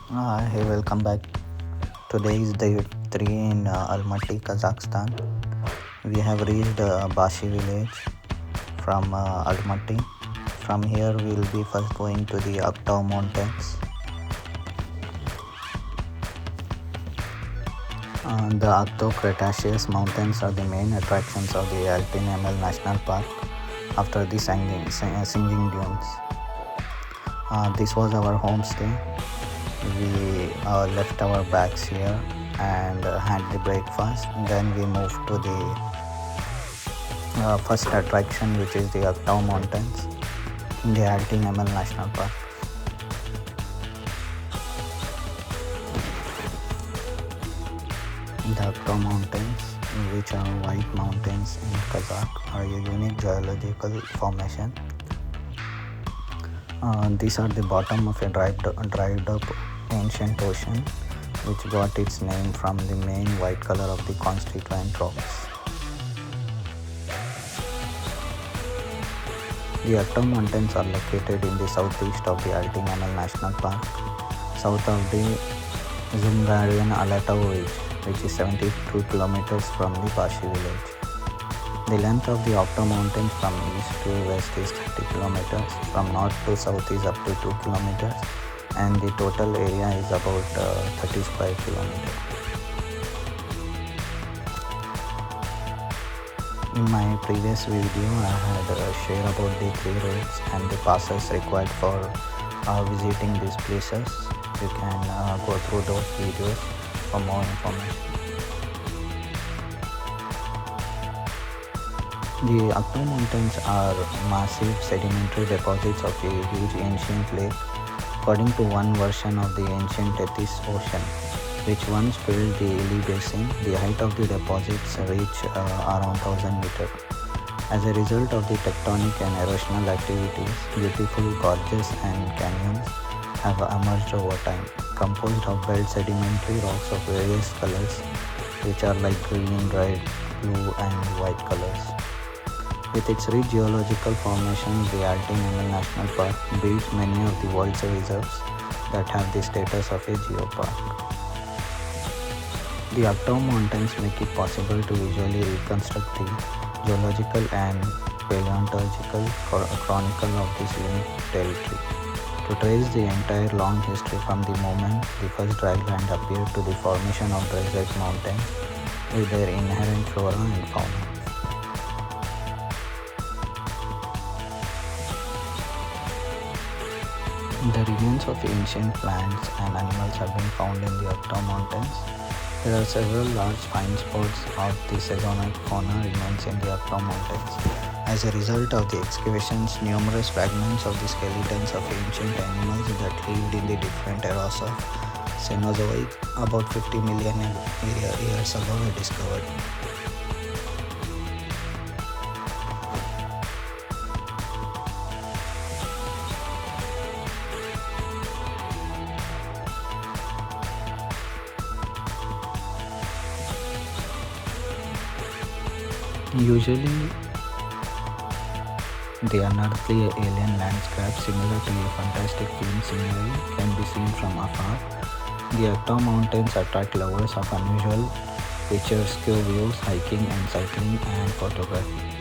Hey, welcome back. Today is day 3 in Almaty, Kazakhstan. We have reached Bashi village from Almaty. From here, we will be first going to the Aktau mountains. The Aktau Cretaceous mountains are the main attractions of the Alpine National Park after the singing dunes. This was our homestay. We left our bags here and had the breakfast. Then we moved to the first attraction, which is the Aktau mountains in the Altin National Park. The Aktau mountains, which are white mountains in Kazakh, are a unique geological formation. These are the bottom of a dried up ancient ocean, which got its name from the main white color of the constituent rocks. The Aktau mountains are located in the southeast of the Altin National Park, south of the Zungarian Alatau Ridge, which is 72 kilometers from the Bashi village. The length of the Aktau mountains from east to west is 30 kilometers, from north to south is up to 2 kilometers, and the total area is about 30 square kilometers. In my previous video, I had shared about the 3 roads and the passes required for visiting these places. You can go through those videos for more information. The Aktau mountains are massive sedimentary deposits of a huge ancient lake. According to one version of the ancient Tethys Ocean, which once filled the Ili Basin, the height of the deposits reached around 1000 meters. As a result of the tectonic and erosional activities, beautiful gorges and canyons have emerged over time, composed of belt sedimentary rocks of various colors, which are like green, red, blue, and white colors. With its rich geological formations, the Altin National Park beats many of the world's reserves that have the status of a geopark. The Aktau mountains make it possible to visually reconstruct the geological and paleontological chronicle of this unique territory. To trace the entire long history from the moment the first dry land appeared to the formation of desert mountains with their inherent flora and fauna. The remains of ancient plants and animals have been found in the Aktau mountains. There are several large find spots of the Sezonic fauna remains in the Aktau mountains. As a result of the excavations, numerous fragments of the skeletons of ancient animals that lived in the different eras of Cenozoic about 50 million years ago were discovered. Usually, the unearthly alien landscape, similar to a fantastic film scenery, can be seen from afar. The Aktau mountains attract lovers of unusual picturesque views, hiking and cycling, and photography.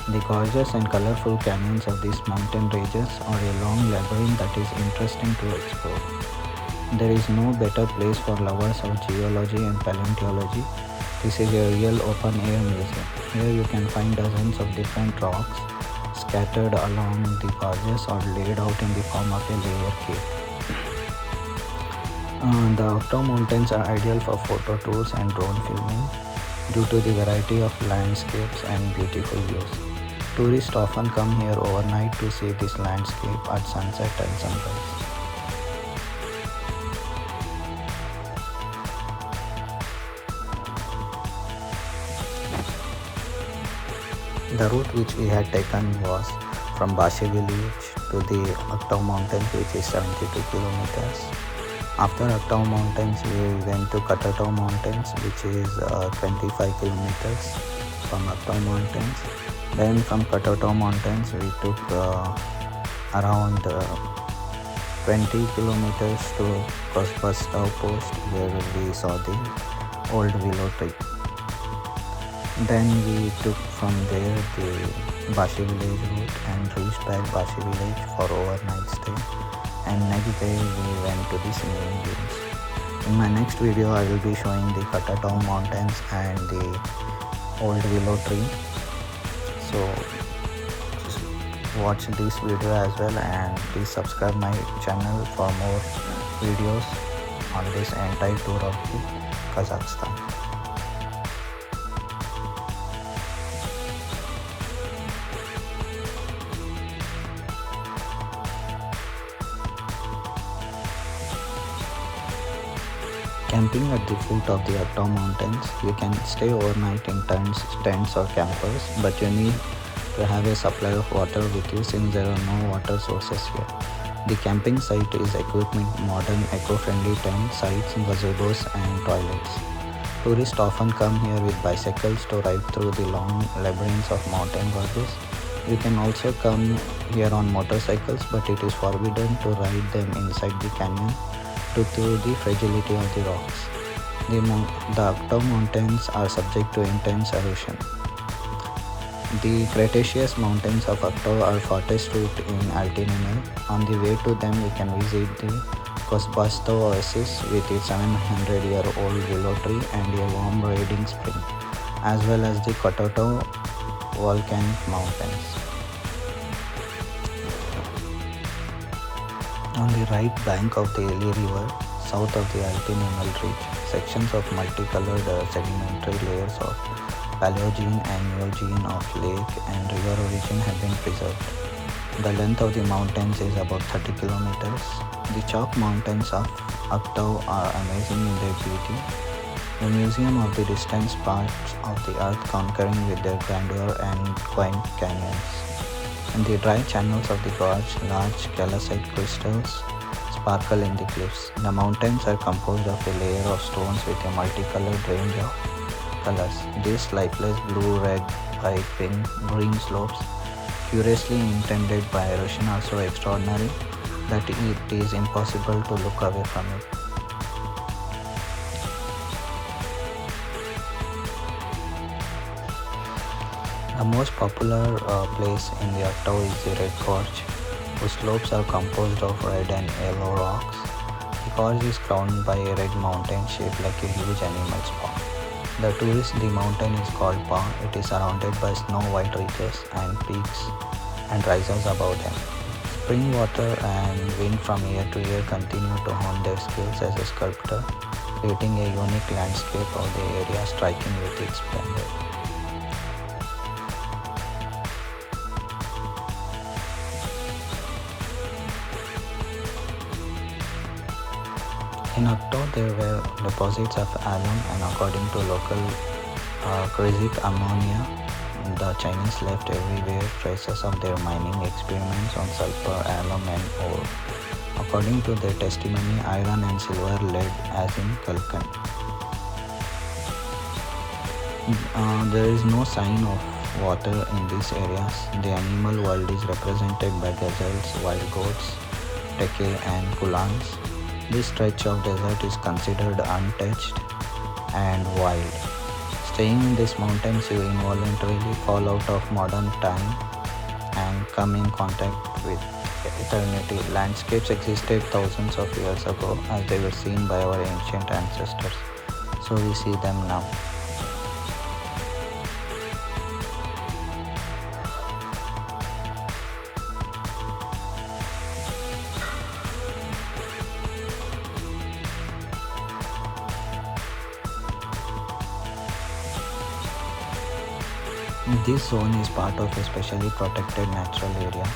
The gorgeous and colorful canyons of these mountain ranges are a long labyrinth that is interesting to explore. There is no better place for lovers of geology and paleontology. This is a real open-air museum. Here you can find dozens of different rocks scattered along the gorges or laid out in the form of a layer cake. The Aktau mountains are ideal for photo tours and drone filming due to the variety of landscapes and beautiful views. Tourists often come here overnight to see this landscape at sunset and sunrise. The route which we had taken was from Bashi village to the Aktau mountains, which is 72 kilometers. After Aktau mountains, we went to Katatau mountains, which is 25 kilometers from Aktau mountains. Then from Katatau mountains, we took around 20 kilometers to Aktau post where we saw the old willow tree. Then we took from there the Bashi village route and reached back Bashi village for overnight stay, and next day we went to the singing dunes. In my next video I will be showing the Aktau mountains and the old willow tree. So watch this video as well, and please subscribe my channel for more videos on this entire tour of the Kazakhstan. Camping at the foot of the Aktau mountains, you can stay overnight in tents or campers, but you need to have a supply of water with you since there are no water sources here. The camping site is equipped with modern eco-friendly tent sites, gazebos and toilets. Tourists often come here with bicycles to ride through the long labyrinths of mountain gorges. You can also come here on motorcycles, but it is forbidden to ride them inside the canyon due to the fragility of the rocks. The Aktau mountains are subject to intense erosion. The Cretaceous mountains of Aktau are farthest route in Almaty. On the way to them, you can visit the Aktau oasis with its 700-year-old willow tree and a warm wading spring, as well as the Aktau volcanic mountains. On the right bank of the Eli River, south of the Almaty Ridge, sections of multicolored sedimentary layers of Paleogene and Neogene of lake and river origin have been preserved. The length of the mountains is about 30 kilometers. The chalk mountains of Aktau are amazing in their beauty, a museum of the distant parts of the earth conquering with their grandeur and quaint canyons. In the dry channels of the gorge, large calcite crystals sparkle in the cliffs. The mountains are composed of a layer of stones with a multicolored range of colors. These lifeless blue, red, white, pink, green slopes, curiously intended by erosion, are so extraordinary that it is impossible to look away from it. The most popular place in the Aktau is the Red Gorge, whose slopes are composed of red and yellow rocks. The gorge is crowned by a red mountain shaped like a huge animal's paw. The mountain is called Paw. It is surrounded by snow-white ridges and peaks and rises above them. Spring water and wind from year to year continue to hone their skills as a sculptor, creating a unique landscape of the area striking with its splendor. In Aktau, there were deposits of alum, and according to local Kazakh ammonia, the Chinese left everywhere traces of their mining experiments on sulfur, alum and ore. According to their testimony, iron and silver lead as in Kalkan. There is no sign of water in these areas. The animal world is represented by gazelles, wild goats, teke and kulans. This stretch of desert is considered untouched and wild. Staying in these mountains, you involuntarily fall out of modern time and come in contact with eternity. Landscapes existed thousands of years ago as they were seen by our ancient ancestors, so we see them now. This zone is part of a specially protected natural area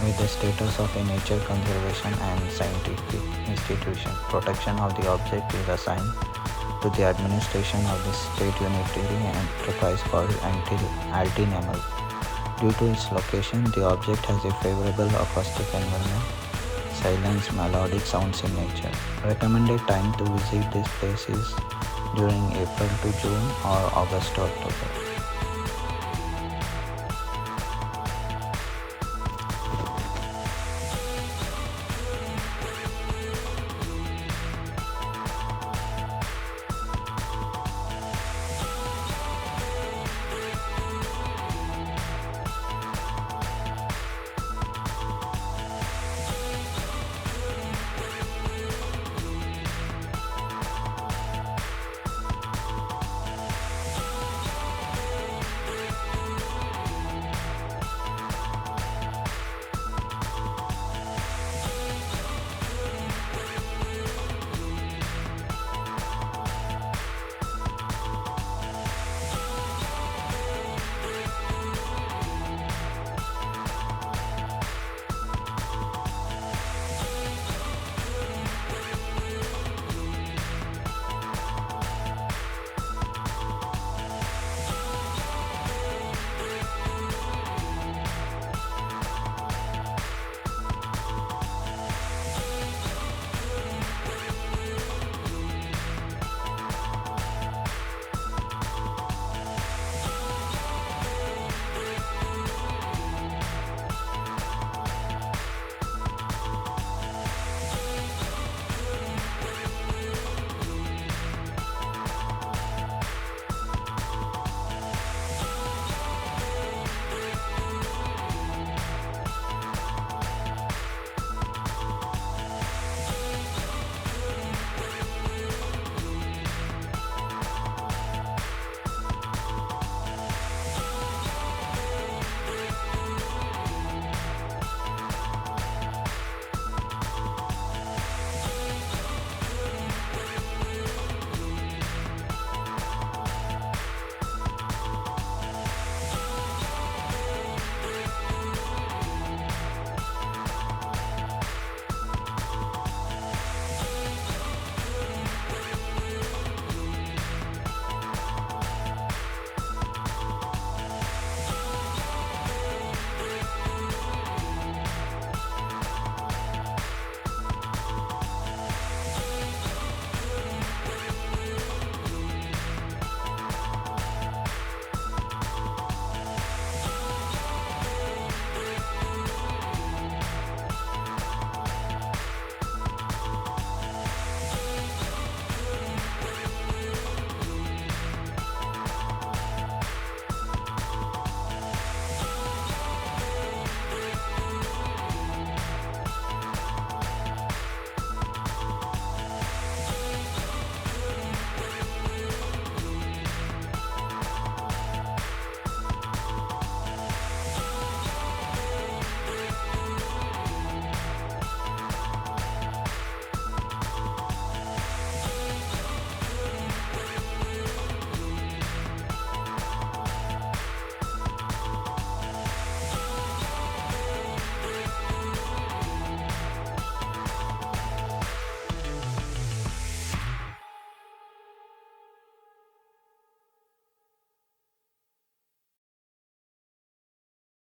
with the status of a nature conservation and scientific institution. Protection of the object is assigned to the administration of the state unitary enterprise called Almaty. Due to its location, the object has a favorable acoustic environment, silence, melodic sounds in nature. Recommended time to visit this place is during April to June or August to October.